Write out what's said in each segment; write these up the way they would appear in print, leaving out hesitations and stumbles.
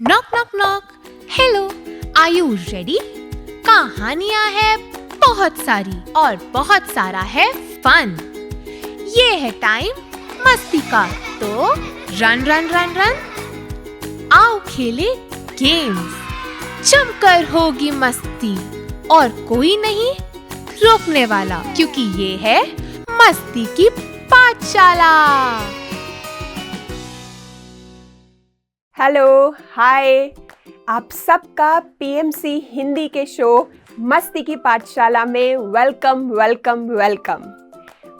Knock knock knock. Hello, are you ready? कहानियां है बहुत सारी और बहुत सारा है फन। ये है टाइम मस्ती का, तो रन रन रन रन। आओ खेले गेम्स, जमकर होगी मस्ती और कोई नहीं रोकने वाला, क्योंकि ये है मस्ती की पाठशाला। हेलो, हाय, आप सबका पीएमसी हिंदी के शो मस्ती की पाठशाला में वेलकम वेलकम वेलकम।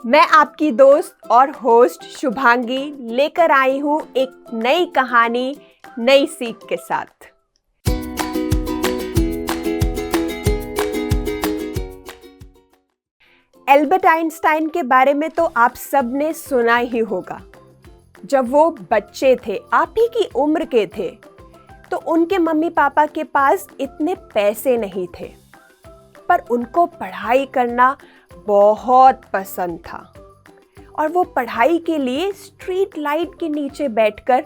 मैं आपकी दोस्त और होस्ट शुभांगी लेकर आई हूँ एक नई कहानी नई सीख के साथ। एल्बर्ट आइंस्टाइन के बारे में तो आप सब ने सुना ही होगा। जब वो बच्चे थे, आप ही की उम्र के थे, तो उनके मम्मी पापा के पास इतने पैसे नहीं थे, पर उनको पढ़ाई करना बहुत पसंद था और वो पढ़ाई के लिए स्ट्रीट लाइट के नीचे बैठकर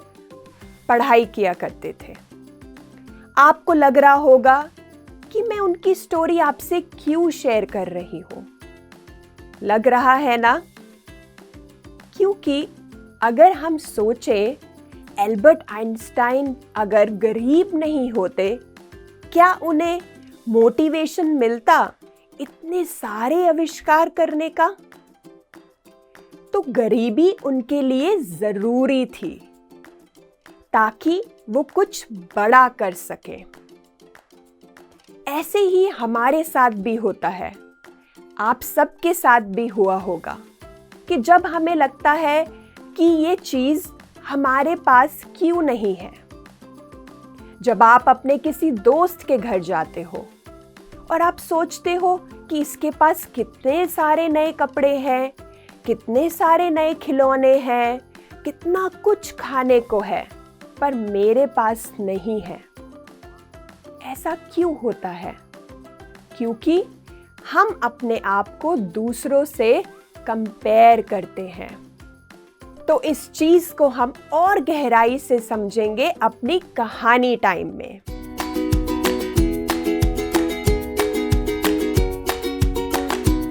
पढ़ाई किया करते थे। आपको लग रहा होगा कि मैं उनकी स्टोरी आपसे क्यों शेयर कर रही हूँ। लग रहा है ना? क्योंकि अगर हम सोचें, एल्बर्ट आइंस्टाइन अगर गरीब नहीं होते, क्या उन्हें मोटिवेशन मिलता इतने सारे आविष्कार करने का? तो गरीबी उनके लिए जरूरी थी ताकि वो कुछ बड़ा कर सके। ऐसे ही हमारे साथ भी होता है, आप सबके साथ भी हुआ होगा कि जब हमें लगता है कि ये चीज हमारे पास क्यों नहीं है। जब आप अपने किसी दोस्त के घर जाते हो और आप सोचते हो कि इसके पास कितने सारे नए कपड़े हैं, कितने सारे नए खिलौने हैं, कितना कुछ खाने को है, पर मेरे पास नहीं है। ऐसा क्यों होता है? क्योंकि हम अपने आप को दूसरों से कंपेयर करते हैं। तो इस चीज को हम और गहराई से समझेंगे अपनी कहानी टाइम में।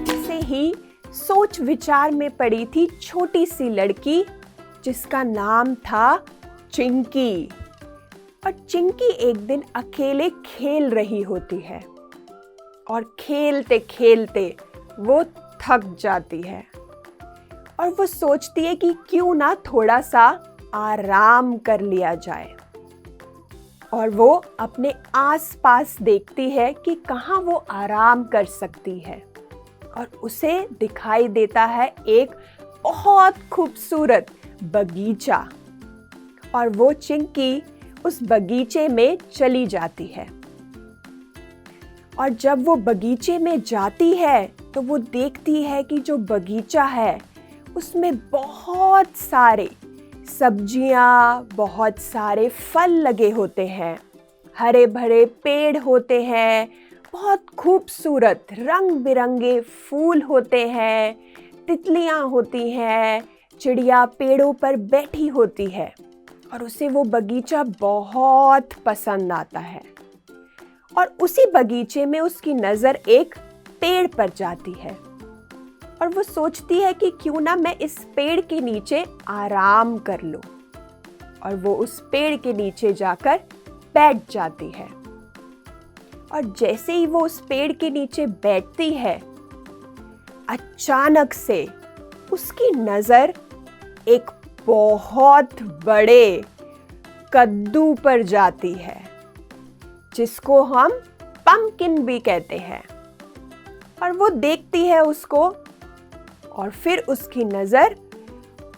ऐसे ही सोच विचार में पड़ी थी छोटी सी लड़की जिसका नाम था चिंकी। और चिंकी एक दिन अकेले खेल रही होती है और खेलते खेलते वो थक जाती है और वो सोचती है कि क्यों ना थोड़ा सा आराम कर लिया जाए। और वो अपने आसपास देखती है कि कहाँ वो आराम कर सकती है, और उसे दिखाई देता है एक बहुत खूबसूरत बगीचा। और वो चिंकी उस बगीचे में चली जाती है। और जब वो बगीचे में जाती है तो वो देखती है कि जो बगीचा है उसमें बहुत सारे सब्जियां, बहुत सारे फल लगे होते हैं, हरे भरे पेड़ होते हैं, बहुत खूबसूरत रंग बिरंगे फूल होते हैं, तितलियां होती हैं, चिड़िया पेड़ों पर बैठी होती है, और उसे वो बगीचा बहुत पसंद आता है। और उसी बगीचे में उसकी नज़र एक पेड़ पर जाती है और वो सोचती है कि क्यों ना मैं इस पेड़ के नीचे आराम कर लूं। और वो उस पेड़ के नीचे जाकर बैठ जाती है। और जैसे ही वो उस पेड़ के नीचे बैठती है, अचानक से उसकी नज़र एक बहुत बड़े कद्दू पर जाती है, जिसको हम पम्पकिन भी कहते हैं। और वो देखती है उसको, और फिर उसकी नज़र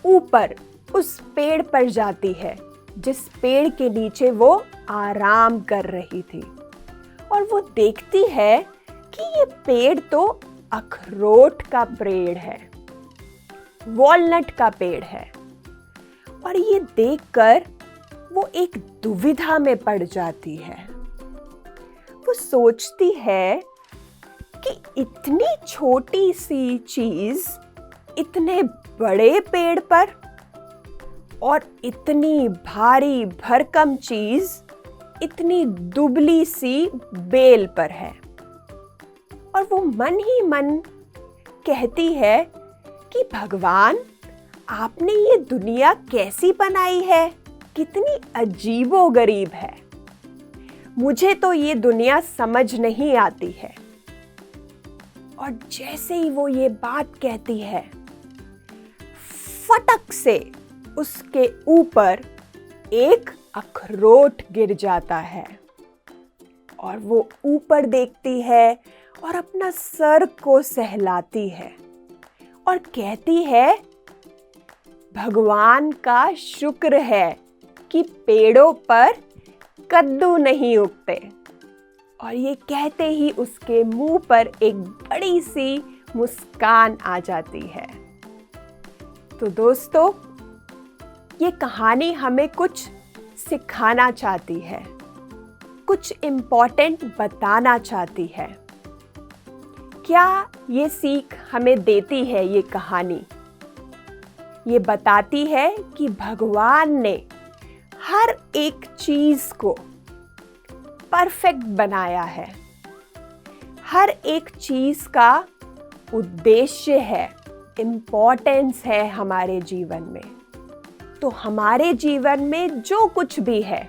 ऊपर उस पेड़ पर जाती है जिस पेड़ के नीचे वो आराम कर रही थी। और वो देखती है कि ये पेड़ तो अखरोट का पेड़ है, वॉलनट का पेड़ है। और ये देखकर वो एक दुविधा में पड़ जाती है। वो सोचती है कि इतनी छोटी सी चीज इतने बड़े पेड़ पर, और इतनी भारी भरकम चीज इतनी दुबली सी बेल पर है और वो मन ही मन कहती है कि भगवान, आपने ये दुनिया कैसी बनाई है, कितनी अजीबोगरीब है। मुझे तो ये दुनिया समझ नहीं आती है। और जैसे ही वो ये बात कहती है, फटक से उसके ऊपर एक अखरोट गिर जाता है और वो ऊपर देखती है और अपना सर को सहलाती है और कहती है, भगवान का शुक्र है कि पेड़ों पर कद्दू नहीं उगते। और ये कहते ही उसके मुंह पर एक बड़ी सी मुस्कान आ जाती है। तो दोस्तों, ये कहानी हमें कुछ सिखाना चाहती है, कुछ इम्पोर्टेंट बताना चाहती है। क्या ये सीख हमें देती है ये कहानी? ये बताती है कि भगवान ने हर एक चीज को परफेक्ट बनाया है। हर एक चीज का उद्देश्य है, इम्पोर्टेंस है हमारे जीवन में। तो हमारे जीवन में जो कुछ भी है,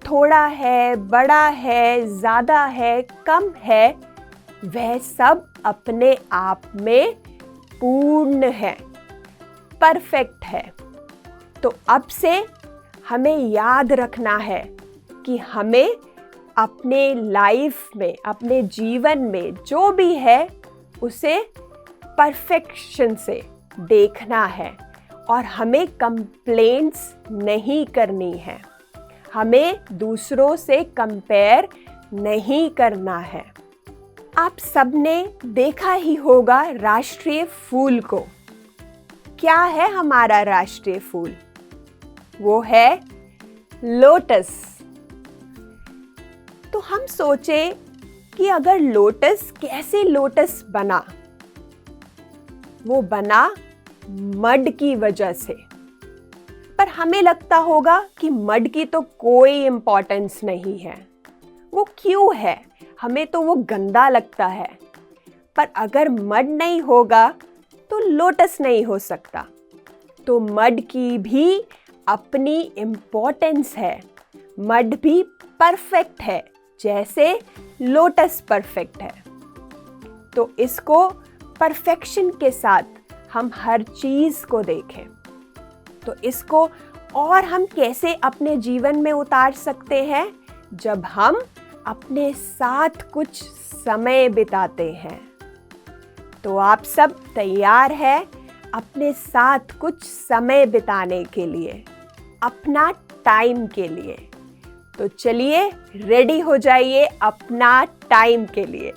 थोड़ा है, बड़ा है, ज़्यादा है, कम है, वह सब अपने आप में पूर्ण है, परफेक्ट है। तो अब से हमें याद रखना है कि हमें अपने लाइफ में, अपने जीवन में जो भी है उसे परफेक्शन से देखना है और हमें कंप्लेंट्स नहीं करनी है। हमें दूसरों से कंपेयर नहीं करना है। आप सबने देखा ही होगा राष्ट्रीय फूल को। क्या है हमारा राष्ट्रीय फूल? वो है लोटस। तो हम सोचे कि अगर लोटस, कैसे लोटस बना? वो बना मड की वजह से। पर हमें लगता होगा कि मड की तो कोई इंपॉर्टेंस नहीं है, वो क्यों है, हमें तो वो गंदा लगता है। पर अगर मड नहीं होगा तो लोटस नहीं हो सकता। तो मड की भी अपनी इम्पोर्टेंस है। मड भी परफेक्ट है, जैसे लोटस परफेक्ट है। तो इसको परफेक्शन के साथ हम हर चीज को देखें। तो इसको और हम कैसे अपने जीवन में उतार सकते हैं? जब हम अपने साथ कुछ समय बिताते हैं। तो आप सब तैयार हैं अपने साथ कुछ समय बिताने के लिए, अपना टाइम के लिए? तो चलिए रेडी हो जाइए अपना टाइम के लिए।